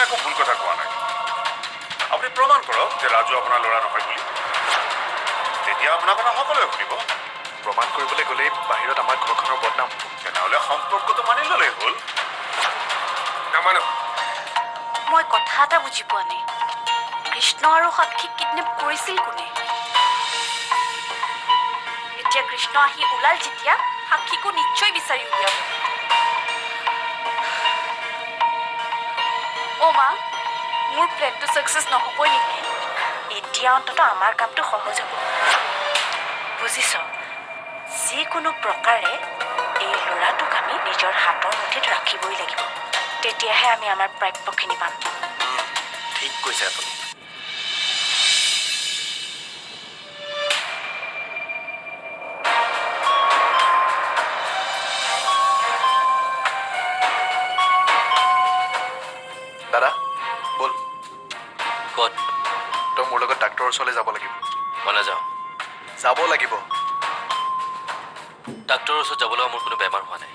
একো ভুল কথা কোৱা নাই। আপুনি প্ৰমাণ কৰক যে ৰাজু আপোনাৰ ল'ৰা নহয় বুলি, তেতিয়া আপোনাৰ কথা সকলোৱে শুনিব। প্ৰমাণ কৰিবলৈ গ'লেই বাহিৰত আমাৰ ঘৰখনৰ বদনাম। তেনেহ'লে সম্পৰ্কটো মানি ল'লেই হ'ল। নামানো। মই কথা এটা বুজি পোৱা নাই, কৃষ্ণ আৰু সাক্ষীক কিডনেপ কৰিছিল কোনে? এতিয়া কৃষ্ণ আহি ওলাল যেতিয়া সাক্ষীকো নিশ্চয় বিচাৰি উলিয়াব। অ' মা, মোৰ প্লেনটো ছাকচেছ নহ'বই নেকি? এতিয়া অন্তত আমাৰ কামটো সহজ হ'ব। বুজিছ, যিকোনো প্ৰকাৰে এই ল'ৰাটোক আমি নিজৰ হাতৰ মুঠিত ৰাখিবই লাগিব, তেতিয়াহে আমি আমাৰ প্ৰাপ্যখিনি পাম। ঠিক কৈছে আপুনি। দাদা ব'ল। ক'ত? তই মোৰ লগত ডাক্তৰৰ ওচৰলৈ যাব লাগিব। মই নাযাওঁ। যাব লাগিব। ডাক্তৰৰ ওচৰত যাবলৈ মোৰ কোনো বেমাৰ হোৱা নাই।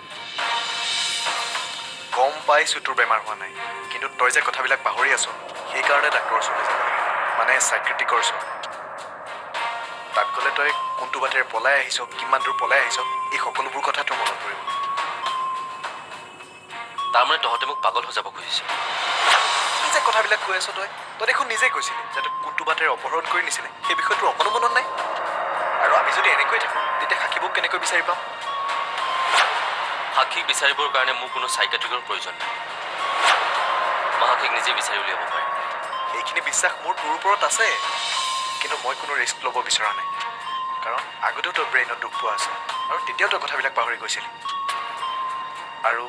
গম পাইছোঁ তোৰ বেমাৰ হোৱা নাই, কিন্তু তই যে কথাবিলাক পাহৰি আছ, সেইকাৰণে ডাক্তৰৰ ওচৰলৈ যাব লাগে, মানে চাইক্ৰেটিকৰ ওচৰত। তাত গ'লে তই কোনটো বাটেৰে পলাই আহিছ, কিমান দূৰ পলাই আহিছ, এই সকলোবোৰ কথা তোৰ মনত পৰিব। তাৰমানে তহঁতে মোক পাগল হৈ যাব খুজিছ। কি যে কথাবিলাক কৈ আছ তই দেখোন নিজেই কৈছিলি যে তই কোনটো বাটেৰে অপহৰণ কৰি নিছিলে, সেই বিষয়ে তোৰ অকণো মনত নাই। আৰু আমি যদি এনেকৈ থাকোঁ তেতিয়া সাক্ষীবোৰ কেনেকৈ বিচাৰি পাম? সাক্ষীক বিচাৰিবৰ কাৰণে মোৰ কোনো চাইকেট্ৰিকৰ প্ৰয়োজন নাই। মই সাক্ষীক নিজে বিচাৰি উলিয়াব পাৰিম। সেইখিনি বিশ্বাস মোৰ তোৰ ওপৰত আছে, কিন্তু মই কোনো ৰিস্ক ল'ব বিচৰা নাই। কাৰণ আগতেও তোৰ ব্ৰেইনত দুখ পোৱা আছে, আৰু তেতিয়াও তই কথাবিলাক পাহৰি গৈছিলি। আৰু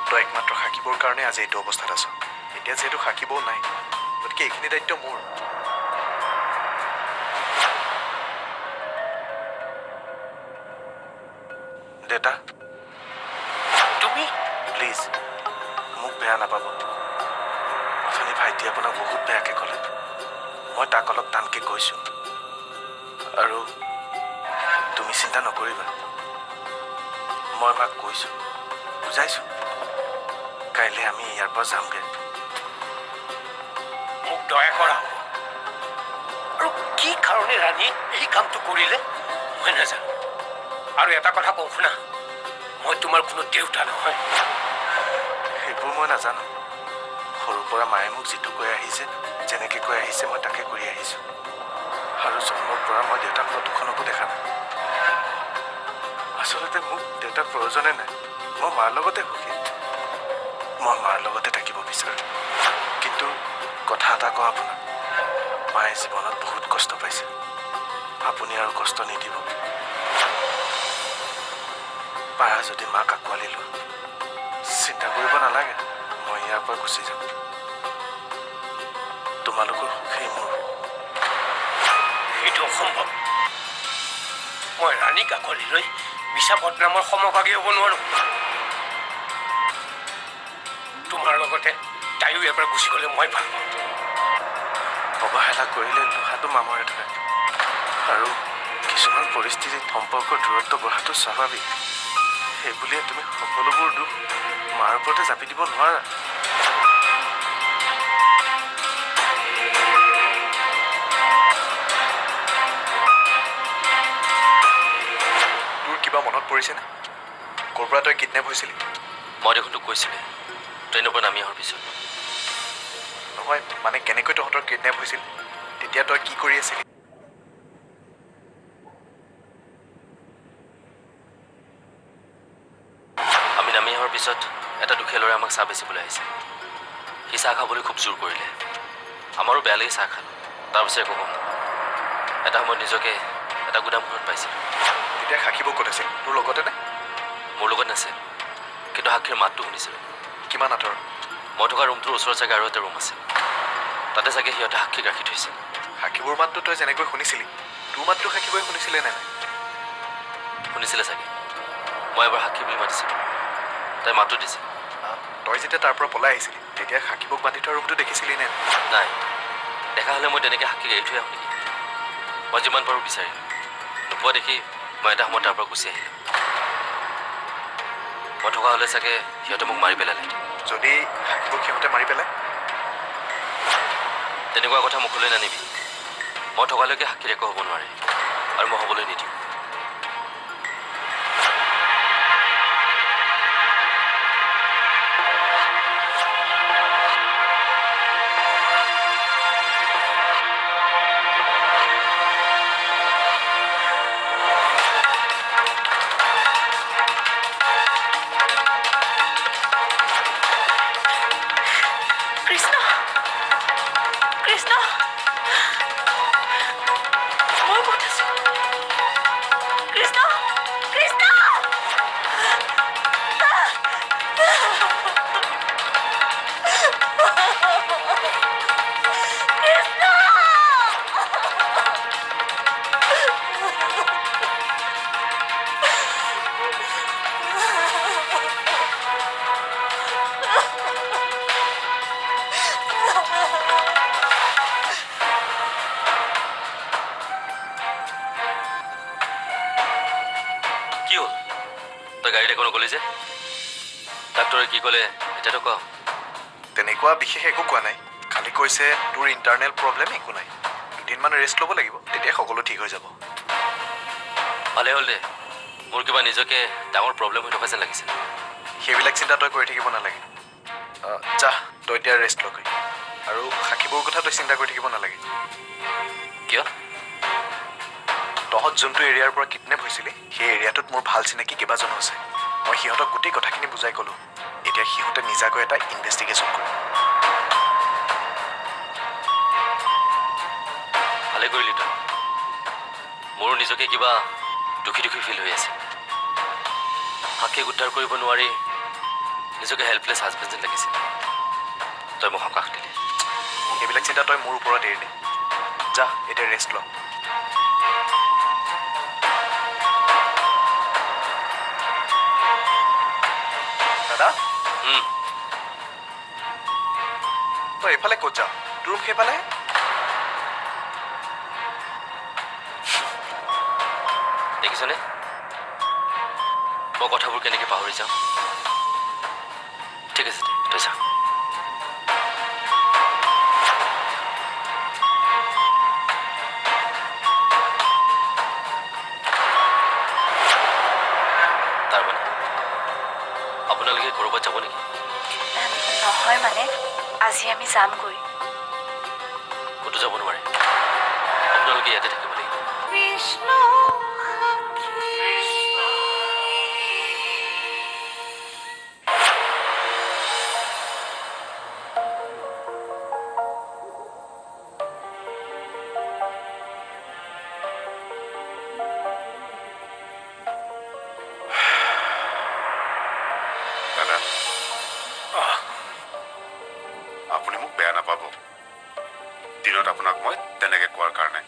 তই একমাত্ৰ সাক্ষীবৰ কাৰণে আজি এইটো অৱস্থাত আছ। এতিয়া যিহেতু সাক্ষীবও নাই, গতিকে এইখিনি দায়িত্ব মোৰ। দেউতা, তুমি প্লিজ মোক বেয়া নাপাব। অথনি ভাইটি আপোনাক বহুত বেয়াকৈ ক'লে, মই তাক অলপ টানকৈ কৈছোঁ। আৰু তুমি চিন্তা নকৰিবা, মই মাক কৈছোঁ, বুজাইছোঁ। কাইলৈ আমি ইয়াৰ পৰা যামগৈ। মোক দয়া কৰা হ'ব। আৰু কি কাৰণে ৰাণী এই কামটো কৰিলে মই নাজানো। আৰু এটা কথা কওঁ শুনা, মই তোমাৰ কোনো দেউতা নহয়। সেইবোৰ মই নাজানো। সৰুৰ পৰা মায়ে মোক যিটো কৈ আহিছে, যেনেকৈ কৈ আহিছে মই তাকে কৰি আহিছোঁ। আৰু জন্মৰ পৰা মই দেউতাক প্ৰদূষণকো দেখা নাই। আচলতে মোক দেউতাৰ প্ৰয়োজনে নাই। মই মাৰ লগতে সুখী। মই মাৰ লগতে থাকিব বিচাৰোঁ। কিন্তু কথা এটা কওঁ আপোনাক, মায়ে জীৱনত বহুত কষ্ট পাইছে। আপুনি আৰু কষ্ট নিদিব। পাৰা যদি মাক আঁকোৱালি লোৱা। চিন্তা কৰিব নালাগে, মই ইয়াৰ পৰা গুচি যাম। তোমালোকৰ সুখেই মোৰ। সেইটো অসম্ভৱ। মই ৰাণীক আঁকোৱালি লৈ মিছা বদনামৰ সমভাগী হ'ব নোৱাৰো। তোমাৰ লগতে তাইও ইয়াৰ পৰা গুচি গ'লে মই ভাল পাওঁ। অৱহেলা কৰিলে লোহাটো মামৰে ধৰে। আৰু কিছুমান পৰিস্থিতিত সম্পৰ্কৰ দূৰত্ব বঢ়াটো স্বাভাৱিক। সেইবুলিয়ে তুমি সকলোবোৰ দুখ মাৰ ওপৰতে জাপি দিব নোৱাৰা। তোৰ কিবা মনত পৰিছেনে? ক'ৰ পৰা তই কিডনেপ হৈছিলি? মই দেখোন তোক কৈছিলে ট্ৰেইনৰ পৰা নামি অহাৰ পিছত। নহয়, মানে কেনেকৈ তহঁতৰ কিডনেপ হৈছিল? তেতিয়া তই কি কৰি আছিলি? আমি নামি অহাৰ পিছত এটা দুখীয়া ল'ৰাই আমাক চাহ বেচিবলৈ আহিছে। সি চাহ খাবলৈ খুব জোৰ কৰিলে। আমাৰো বেয়া লাগি চাহ খালোঁ। তাৰপিছত একো কম। এটা সময়ত নিজকে এটা গুদামঘৰত পাইছিলোঁ। তেতিয়া সাক্ষীবোৰ ক'ত আছিল? তোৰ লগতে নে? মোৰ লগত নাছিল, কিন্তু সাক্ষীৰ মাতটো শুনিছিলোঁ। কিমান আঁতৰত? মই থকা ৰুমটোৰ ওচৰত চাগে আৰু এটা ৰুম আছে। তাতে চাগে সিহঁতে সাক্ষীক ৰাখি থৈছে। সাক্ষীবোৰ মাতটো তই যেনেকৈ শুনিছিলি, তোৰ মাতটো সাক্ষীবোৰে শুনিছিলে নে নাই? শুনিছিলে চাগে। মই এবাৰ সাক্ষী বুলি মাতিছিলোঁ, তাই মাতটো দিছিল। তই যেতিয়া তাৰ পৰা পলাই আহিছিলি, তেতিয়া সাক্ষীবোৰক বান্ধি থোৱা ৰুমটো দেখিছিলি নে? নাই, দেখা হ'লে মই তেনেকৈ সাক্ষীক এৰি থৈ আহোঁ নেকি? মই যিমান পাৰোঁ বিচাৰিলোঁ, নোপোৱা দেখি মই এটা সময়ত তাৰ পৰা গুচি আহিলোঁ। মই থকা হ'লে চাগে সিহঁতে মোক মাৰি পেলালে। যদি সাক্ষীবোৰ সিহঁতে মাৰি পেলাই? তেনেকুৱা কথা মুখলৈ নানিবি। মই থকালৈকে সাক্ষীৰ একো হ'ব নোৱাৰে আৰু মই হ'বলৈ নিদিওঁ। কৃষ্ণ কৃষ্ণ মই ক'ত আছো? কৃষ্ণ কৃষ্ণ কি হ'ল? তই গাড়ীত একো নকলি যে? ডাক্তৰে কি ক'লে এতিয়াতো ক। তেনেকুৱা বিশেষ একো কোৱা নাই, খালি কৈছে তোৰ ইণ্টাৰনেল প্ৰব্লেম একো নাই, দুদিনমান ৰেষ্ট ল'ব লাগিব, তেতিয়া সকলো ঠিক হৈ যাব। ভালে হ'ল দে, মোৰ কিবা নিজকে ডাঙৰ প্ৰব্লেম হৈ থকা যেন লাগিছে। সেইবিলাক চিন্তা তই কৰি থাকিব নালাগে। যা তই এতিয়া ৰেষ্ট লগৈ, আৰু সাক্ষীবোৰ কথা তই চিন্তা কৰি থাকিব নালাগে। কিয়? তহঁত যোনটো এৰিয়াৰ পৰা কিডনেপ হৈছিলি সেই এৰিয়াটোত মোৰ ভাল চিনাকি কেইবাজনো আছে। মই সিহঁতক গোটেই কথাখিনি বুজাই ক'লোঁ। এতিয়া সিহঁতে নিজাকৈ এটা ইনভেষ্টিগেশ্যন কৰে। ভালে কৰিলি তই। মোৰো নিজকে কিবা দুখী দুখী ফিল হৈ আছে। সাক্ষীক উদ্ধাৰ কৰিব নোৱাৰি নিজকে হেল্পলেছ হাজবেণ্ড যেন লাগিছিল। তই মোক সকাহ দিলি। সেইবিলাক চিন্তা তই মোৰ ওপৰত এৰি দে। যা এতিয়া ৰেষ্ট ল। দাদা তই এইফালে ক'ত যাৱ? তোৰ ৰুম সেইফালে? দেখিছনে মই কথাবোৰ কেনেকৈ পাহৰি যাওঁ? ঠিক আছে দে, তই যা। তাৰমানে আপোনালোকে ক'ৰবাত যাব নেকি? নহয় মানে আজি আমি যামগৈ। ক'তো যাব নোৱাৰে, আপোনালোকে ইয়াতে থাকিব লাগিব। কৃষ্ণ দাদা আপুনি মোক বেয়া নাপাব, দিনত আপোনাক মই তেনেকৈ কোৱাৰ কাৰণে।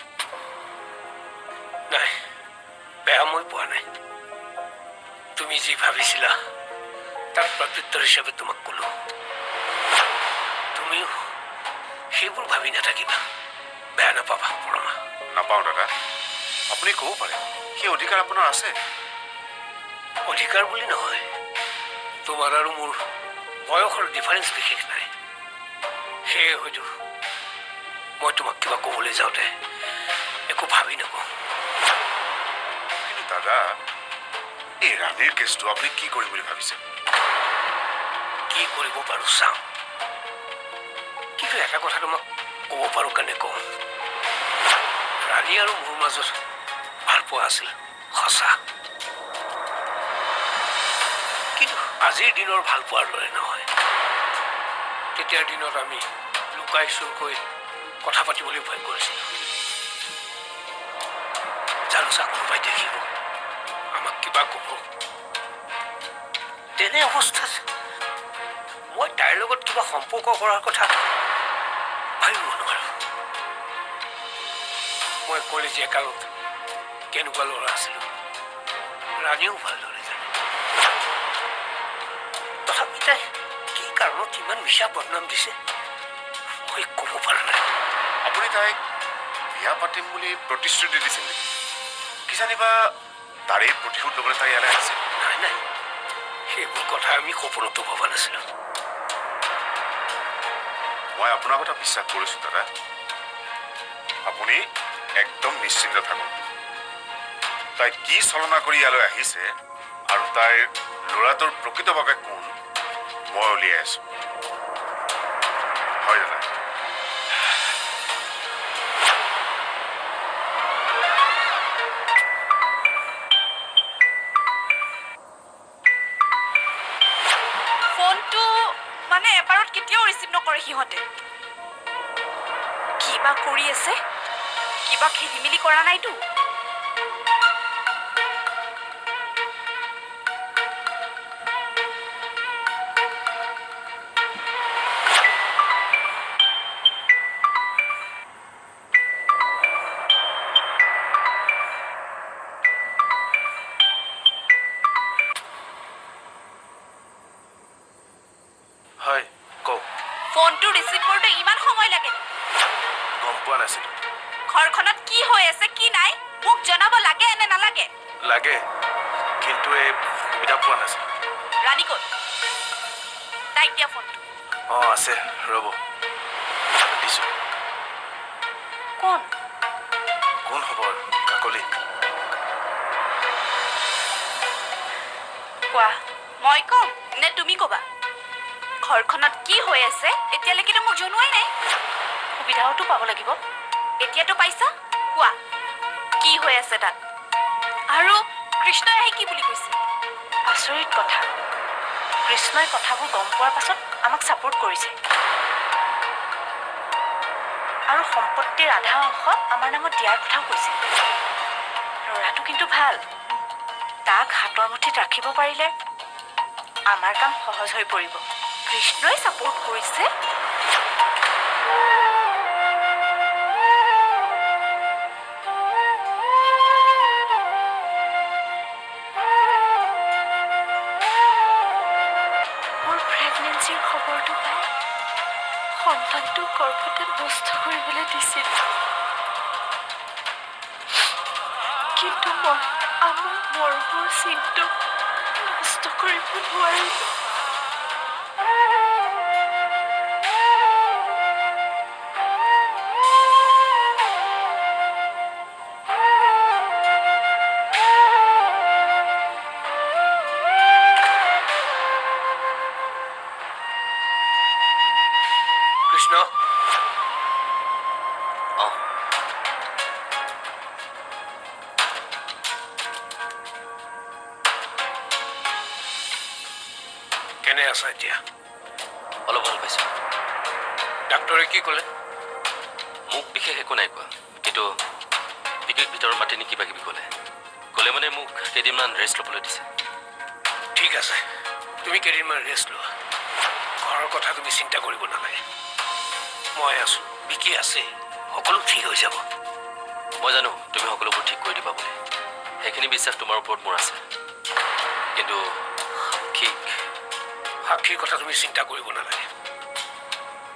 নাই, বেয়া মই পোৱা নাই। তুমি যি ভাবিছিলা তাৰ প্ৰত্যুত্তৰ হিচাপে তোমাক ক'লো। তুমিও সেইবোৰ ভাবি নাথাকিবা, বেয়া নাপাবা পৰমা। নাপাওঁ দাদা, আপুনি ক'ব পাৰে, সেই অধিকাৰ আপোনাৰ আছে। অধিকাৰ বুলি নহয়, তোমাৰ আৰু মোৰ বয়সৰ ডিফাৰেঞ্চ বিশেষ নাই। সেয়ে হয়তো মই তোমাক কিবা ক'বলৈ যাওঁতে একো ভাবি নকওঁ। কিন্তু দাদা, এই ৰাণীৰ কেছটো আপুনি কি কৰিম বুলি ভাবিছে? কি কৰিব পাৰোঁ চাওঁ, কিন্তু এটা কথা তোমাক ক'ব পাৰোঁ কাৰণে কওঁ। ৰাণী আৰু মোৰ মাজত ভাল পোৱা আছিল, সঁচা। কিন্তু আজিৰ দিনৰ ভাল পোৱাৰ দৰে নহয়। তেতিয়াৰ দিনত আমি লুকাই চুৰকৈ কথা পাতিবলৈ ভয় কৰিছিলোঁ। জানো চা কোনোবাই দেখিব, আমাক কিবা ক'ব। তেনে অৱস্থাত মই তাইৰ লগত কিবা সম্পৰ্ক কৰাৰ কথা ভাবিব নোৱাৰো। মই কলেজীয়া কালত কেনেকুৱা ল'ৰা আছিলোঁ ৰাণীও ভালদৰে জানে। তথাপি তাই কি কাৰণত ইমান মিছা বদনাম দিছে মই ক'ব পৰা নাই। আপুনি তাইক বিয়া পাতিম বুলি প্ৰতিশ্ৰুতি দিছিল নেকি? কিজানিবা তাৰেই প্ৰতিশোধ ল'বলৈ তাই ইয়ালৈ আহিছে। নাই নাই, সেইবোৰ কথা আমি সপোনতো ভবা নাছিলোঁ। মই আপোনাৰ কথা বিশ্বাস কৰিছোঁ দাদা, আপুনি একদম নিশ্চিন্ত থাকক তাই কি চলনা কৰি ইয়ালৈ আহিছে আৰু তাইৰ ল'ৰাটোৰ প্ৰকৃতভাৱে কোন মই উলিয়াই আছো হয় দাদা ফোনটো মানে এবাৰত কেতিয়াও ৰিচিভ নকৰে সিহঁতে কিবা কৰি আছে কিবা খেলি মেলি কৰা নাইতো হয় কওক ফোনটো ৰিচিভ কৰোঁতে ইমান সময় লাগে গম পোৱা নাছিলোঁ ঘৰখনত কি হৈ আছে কি নাই মোক জনাব লাগে নে নালাগে লাগে কিন্তু এই সুবিধা পোৱা নাছিলোঁ ৰাণী ক'ত তাইক দিয়া ফোনটো অঁ আছে ৰ'ব দিছোঁ কোন কোন হ'ব আৰু কাকলি কোৱা মই ক'ম নে তুমি ক'বা ঘৰখনত কি হৈ আছে এতিয়ালৈকেতো মোক জনোৱাই নাই সুবিধাওতো পাব লাগিব এতিয়াতো পাইছা কোৱা কি হৈ আছে তাত আৰু কৃষ্ণই আহি কি বুলি কৈছে আচৰিত কথা কৃষ্ণই কথাবোৰ গম পোৱাৰ পাছত আমাক ছাপোৰ্ট কৰিছে আৰু সম্পত্তিৰ আধা অংশ আমাৰ নামত দিয়াৰ কথাও কৈছে ল'ৰাটো কিন্তু ভাল তাক হাতৰ মুঠিত ৰাখিব পাৰিলে আমাৰ কাম সহজ হৈ পৰিব কৃষ্ণই ছাপোৰ্ট কৰিছে মোৰ প্ৰেগনেঞ্চিৰ খবৰটো পাই সন্তানটো গৰ্ভতে নষ্ট কৰিবলৈ দিছিল কিন্তু মই আমাৰ মৰমৰ চিনটো নষ্ট কৰিব নোৱাৰিলোঁ কৃষ্ণ অঁ কেনে আছা এতিয়া অলপ ভাল পাইছোঁ ডাক্তৰে কি ক'লে মোক বিশেষ একো নাই কোৱা কিন্তু বিশেষ ভিতৰত মাতি নি কিবা কিবি ক'লে মানে মোক কেইদিনমান ৰেষ্ট ল'বলৈ দিছে ঠিক আছে তুমি কেইদিনমান ৰেষ্ট লোৱা ঘৰৰ কথা তুমি চিন্তা কৰিব নালাগে মই আছো বিকি আছে সকলো ঠিক হৈ যাব মই জানো তুমি সকলোবোৰ ঠিক কৰি দিবা বুলি সেইখিনি বিশ্বাস তোমাৰ ওপৰত মোৰ আছে কিন্তু সাক্ষীৰ কথা তুমি চিন্তা কৰিব নালাগে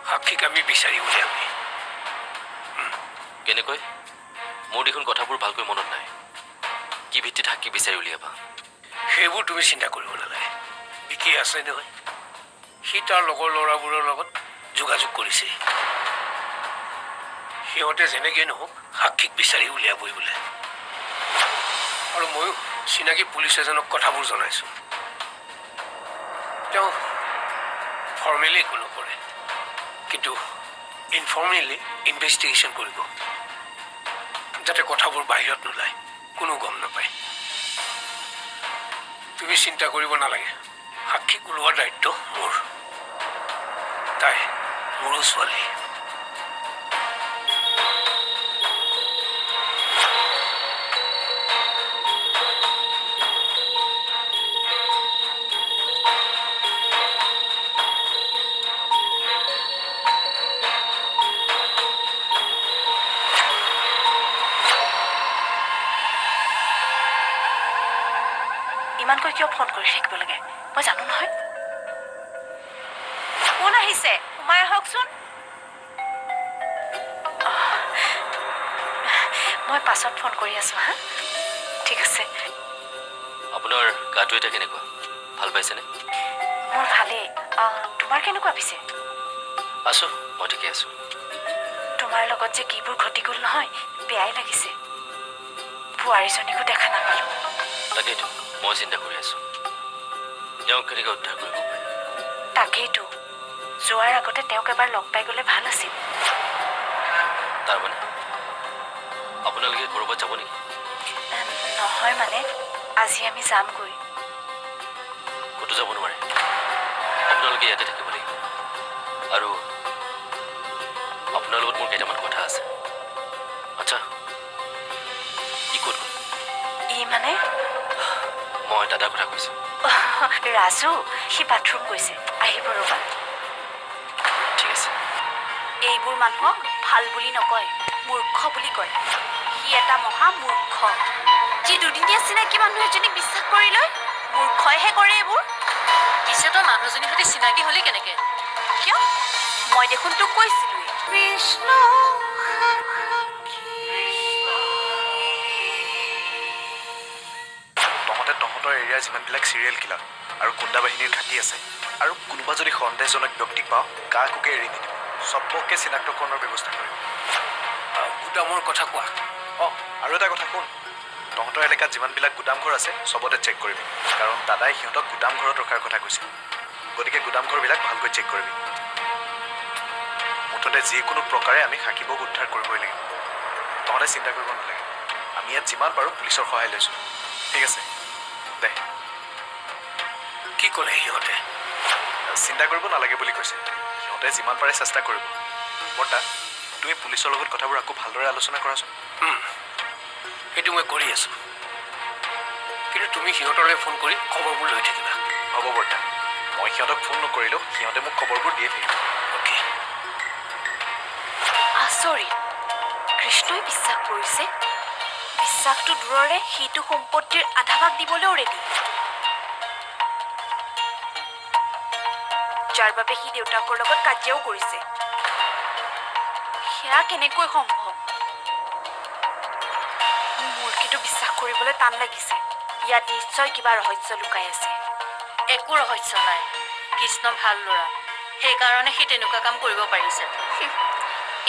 সাক্ষীক আমি বিচাৰি উলিয়াম কেনেকৈ মোৰ দেখোন কথাবোৰ ভালকৈ মনত নাই কি ভিত্তিত সাক্ষী বিচাৰি উলিয়াবা সেইবোৰ তুমি চিন্তা কৰিব নালাগে বিকি আছে নহয় সি তাৰ লগৰ ল'ৰাবোৰৰ লগত যোগাযোগ কৰিছে সিহঁতে যেনেকৈ নহওক সাক্ষীক বিচাৰি উলিয়াবই বোলে আৰু ময়ো চিনাকি পুলিচ এজনক কথাবোৰ জনাইছোঁ তেওঁ ফৰ্মেলি একো নকৰে কিন্তু ইনফৰ্মেলি ইনভেষ্টিগেশ্যন কৰিব যাতে কথাবোৰ বাহিৰত নোলায় কোনো গম নাপায় তুমি চিন্তা কৰিব নালাগে সাক্ষীক ওলোৱাৰ দায়িত্ব মোৰ তাই মোৰো ছোৱালী ইমানকৈ কিয় ফোন কৰি থাকিব লাগে মই জানো নহয় কোন আহিছে সোমাই আহকচোন মই পাছত ফোন কৰি আছোঁ হা ঠিক আছে আপোনাৰ গাটো এতিয়া কেনেকুৱা ভাল পাইছেনে মোৰ ভালেই তোমাৰ কেনেকুৱা পিছে আছোঁ মই ঠিকে আছোঁ তোমাৰ লগত যে কিবোৰ ঘটি গ'ল নহয় বেয়াই লাগিছে বোৱাৰীজনীকো দেখা নাপালো তাকেইতো মই চিন্তা কৰি আছোঁ তেওঁক কেনেকৈ উদ্ধাৰ কৰিব পাৰি তাকেইতো যোৱাৰ আগতে তেওঁক এবাৰ লগ পাই গ'লে ভাল আছিল তাৰমানে আপোনালোকে ক'ৰবাত যাব নেকি নহয় মানে আজি আমি যামগৈ ক'তো যাব নোৱাৰে আপোনালোকে ইয়াতে থাকিব লাগিব আৰু আপোনাৰ লগত মোৰ কেইটামান কথা আছে আচ্ছা ই ক'ত গ'ল ই মানে মই দাদাৰ কথা কৈছোঁ ৰাজু সি বাথৰুম গৈছে আহিব ৰ'বা ঠিক আছে এইবোৰ মানুহক ভাল বুলি নকয় মূৰ্খ বুলি কয় সি এটা মহা মূৰ্খ যি দুদিনীয়া চিনাকি মানুহ এজনীক বিশ্বাস কৰি লয় মূৰ্খইহে কৰে এইবোৰ পিছে তই মানুহজনীৰ সৈতে চিনাকি হলি কেনেকে কিয় মই দেখোন তোক কৈছিলোৱে কৃষ্ণ তহঁতৰ এৰিয়াৰ যিমানবিলাক চিৰিয়েল কিলাৰ আৰু গুণ্ডা বাহিনীৰ ঘাটি আছে আৰু কোনোবা যদি সন্দেহজনক ব্যক্তিক পাওঁ কাকোকে এৰি নিদিব চবকে চিনাক্তকৰণৰ ব্যৱস্থা কৰিম গুদামৰ কথা কোৱা অঁ আৰু এটা কথা শুন তহঁতৰ এলেকাত যিমানবিলাক গুদামঘৰ আছে চবতে চেক কৰিবি কাৰণ দাদাই সিহঁতক গুদামঘৰত ৰখাৰ কথা কৈছে গতিকে গুদামঘৰবিলাক ভালকৈ চেক কৰিবি মুঠতে যিকোনো প্ৰকাৰে আমি সাকিবক উদ্ধাৰ কৰিবই লাগিব তহঁতে চিন্তা কৰিব নালাগে আমি ইয়াত যিমান পাৰোঁ পুলিচৰ সহায় লৈছোঁ ঠিক আছে দে কি ক'লে সিহঁতে চিন্তা কৰিব নালাগে বুলি কৈছে সিহঁতে যিমান পাৰে চেষ্টা কৰিব বৰ্তা তুমি পুলিচৰ লগত কথাবোৰ আকৌ ভালদৰে আলোচনা কৰাচোন সেইটো মই কৰি আছোঁ কিন্তু তুমি সিহঁতলৈ ফোন কৰি খবৰবোৰ লৈ থাকিবা হ'ব বৰ্তা মই সিহঁতক ফোন নকৰিলেও সিহঁতে মোক খবৰবোৰ দিয়ে থাকিব অ'কে আচৰিত কৃষ্ণই বিশ্বাস কৰিছে বিশ্বাসটো দূৰৰে সিটো সম্পত্তিৰ আধা ভাগ দিবলৈও ৰেডি যাৰ বাবে সি দেউতাকৰ লগত কাজিয়াও কৰিছে সেয়া কেনেকৈ সম্ভৱ মোৰ কিন্তু বিশ্বাস কৰিবলৈ টান লাগিছে ইয়াত নিশ্চয় কিবা ৰহস্য লুকাই আছে একো ৰহস্য নাই কৃষ্ণ ভাল ল'ৰা সেইকাৰণে সি তেনেকুৱা কাম কৰিব পাৰিছে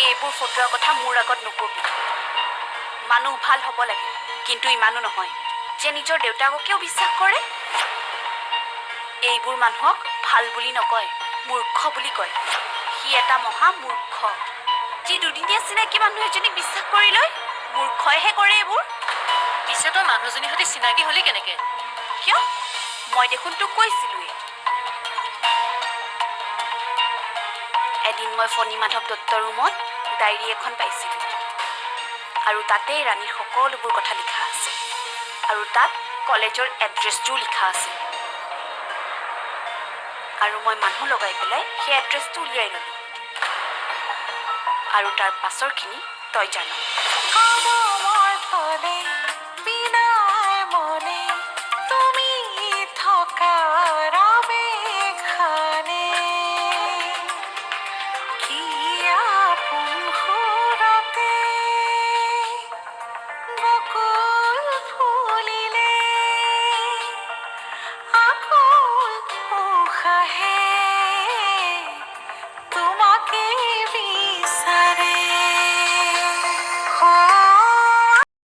এইবোৰ ফটোৱাৰ কথা মোৰ আগত নকবি মানুহ ভাল হ'ব লাগে কিন্তু ইমানো নহয় যে নিজৰ দেউতাককেও বিশ্বাস কৰে এইবোৰ মানুহক ভাল বুলি নকয় মূৰ্খ বুলি কয় সি এটা মহা মূৰ্খ যি দুদিনীয়া চিনাকি মানুহ এজনীক বিশ্বাস কৰি লয় মূৰ্খইহে কৰে এইবোৰ পিছে তই মানুহজনীৰ সৈতে চিনাকি হলি কেনেকে কিয় মই দেখোন তোক কৈছিলোৱে এদিন মই ফণী মাধৱ দত্তৰ ৰুমত ডায়েৰী এখন পাইছিলোঁ আৰু তাতেই ৰাণীৰ সকলোবোৰ কথা লিখা আছে আৰু তাত কলেজৰ এড্ৰেছটোও লিখা আছে আৰু মই মানুহ লগাই পেলাই সেই এড্ৰেছটো উলিয়াই ল'লোঁ আৰু তাৰ পাছৰখিনি তই জান